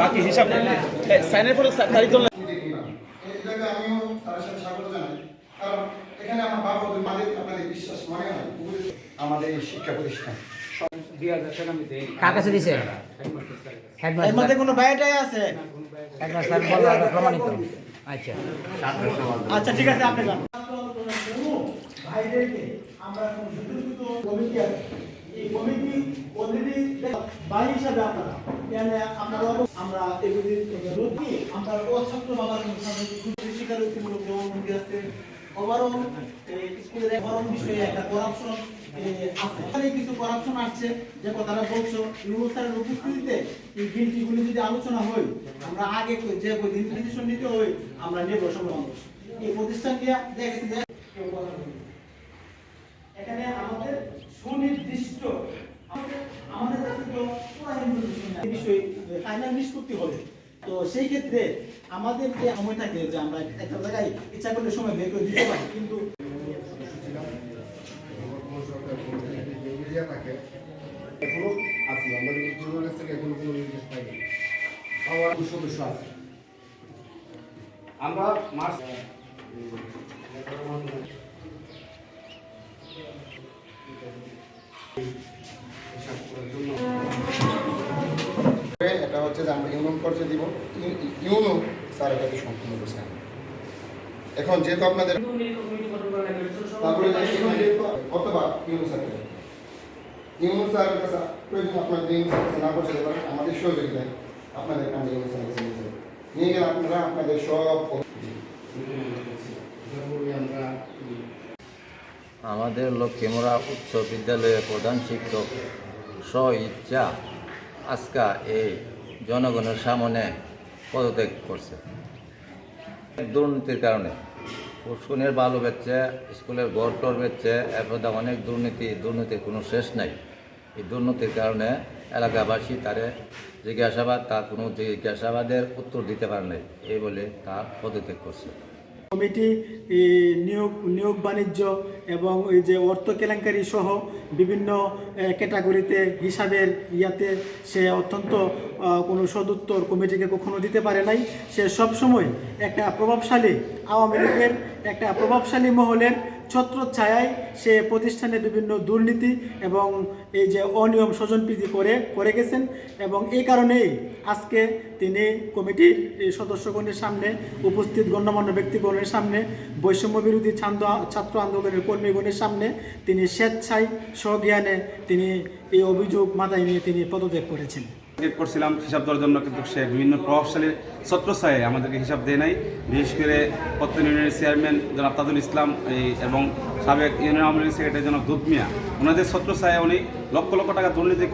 বাকি হিসাব সাইনের পরে তারিখ ধরলে আমিও তার সাথে স্বাগত জানাই, কারণ এখানে আমার বাবা মালিক আপনাদের বিশ্বাস মনে হয় আমাদের শিক্ষা প্রতিষ্ঠান কার কাছে দিছে? এর মধ্যে কোনো বায়োটাই আছে? হেডমাস্টার বললো এটা প্রমাণিত। আচ্ছা আচ্ছা ঠিক আছে, আপনি যান। ভাইদেরকে আমরা যুদ্ধ কমিটি আছে, এই কমিটি অলরেডি ভাই হিসাবে আপনারা আমরা এগুলি রোধ দিয়ে আমরা ছাত্র বাবার স্বীকারোক্তিমূলক জবানবন্দি আছে। ওভারঅল স্কুলের ওভারঅল বিষয়ে একটা করাপশন আছে, কিছু করাপশন আসছে যে কথাটা বলছো ইউনুস স্যারের উপস্থিতিতে এই গিলটিগুলি যদি আলোচনা হয়, আমরা আগে যে দিন ডিসিশন নিতে হয় আমরা নেব সময় এই প্রতিষ্ঠান নিয়ে দেখেছি যে এখানে আমাদের সুনির্দিষ্ট আমাদের কাছে তো পুরো ইনফরমেশন এই বিষয়ে ফাইনাল নিষ্পত্তি হবে। তো সেই ক্ষেত্রে আমাদের যে সময় থাকে যে আমরা একটা জায়গায় ইচ্ছা করলে সময় বের করে দিতে পারি, কিন্তু এখনো আছে আমাদের জুনিয়র কাছ থেকে এখনো কোনো নির্দেশ পাইনি। আমার সদস্য আছে, আমরা মার্চ এটা হচ্ছে যে আমরা ইউনিয়ন পর্যায়ে দিব, ইউনো স্যার এটাকে সম্পূর্ণ করছেন। এখন যেহেতু আপনাদের তারপরে কতবার ইউনো স্যারকে ইউনো স্যারের কাছে প্রয়োজন আপনাদের ইউনো স্যারের কাছে না পৌঁছাতে পারেন, আমাদের সহযোগিতায় আপনাদের আমরা ইউনো স্যারের কাছে নিয়ে গেলে আপনারা আপনাদের সব আমাদের লক্ষ্মীমোড়া উচ্চ বিদ্যালয়ের প্রধান শিক্ষক স্ব-ইচ্ছা আজকা এই জনগণের সামনে পদত্যাগ করছে দুর্নীতির কারণে। স্কুলের বালু বেচছে, স্কুলের ঘর টর বেচছে, এরপর অনেক দুর্নীতির কোনো শেষ নাই। এই দুর্নীতির কারণে এলাকাবাসী তারে জিজ্ঞাসাবাদ, তার কোনো জিজ্ঞাসাবাদের উত্তর দিতে পারে নাই, এই বলে তার পদত্যাগ করছে। কমিটি নিয়োগ বাণিজ্য এবং ওই যে অর্থ কেলেঙ্কারি সহ বিভিন্ন ক্যাটাগরিতে হিসাবের ইয়াতে সে অত্যন্ত কোনো সদুত্তর কমিটিকে কখনো দিতে পারে নাই। সে সবসময় একটা প্রভাবশালী আওয়ামী লীগের একটা প্রভাবশালী মহলের ছত্রছায়ায় সে প্রতিষ্ঠানে বিভিন্ন দুর্নীতি এবং এই যে অনিয়ম স্বজনপ্রীতি করে গেছেন, এবং এই কারণেই আজকে তিনি কমিটির সদস্যগণের সামনে উপস্থিত গণ্যমান্য ব্যক্তিগণের সামনে বৈষম্য বিরোধী ছাত্র আন্দোলনের কর্মীগণের সামনে তিনি স্বেচ্ছায় স্বজ্ঞানে তিনি এই অভিযোগ মাথায় নিয়ে তিনি পদত্যাগ করেছেন। করছিলাম হিসাব দেওয়ার জন্য, কিন্তু সে বিভিন্ন প্রভাবশালী ছত্রছায়ায় আমাদেরকে হিসাব দেয় নাই। বিশেষ করে প্রত্যেক ইউনিয়নের চেয়ারম্যান জনাব তাজুল ইসলাম এবং সাবেক ইউনিয়ন আওয়ামী লীগ সেক্রেটারি জনাব দুধ মিয়া, ওনাদের ছত্রছায়ায় উনি লক্ষ লক্ষ টাকা দুর্নীতি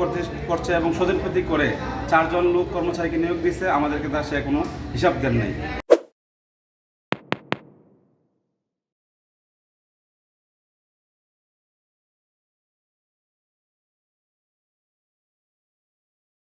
করছে এবং স্বজনপ্রীতি করে 4 জন লোক কর্মচারীকে নিয়োগ দিচ্ছে, আমাদেরকে তার সে কোনো হিসাব দেন নাই।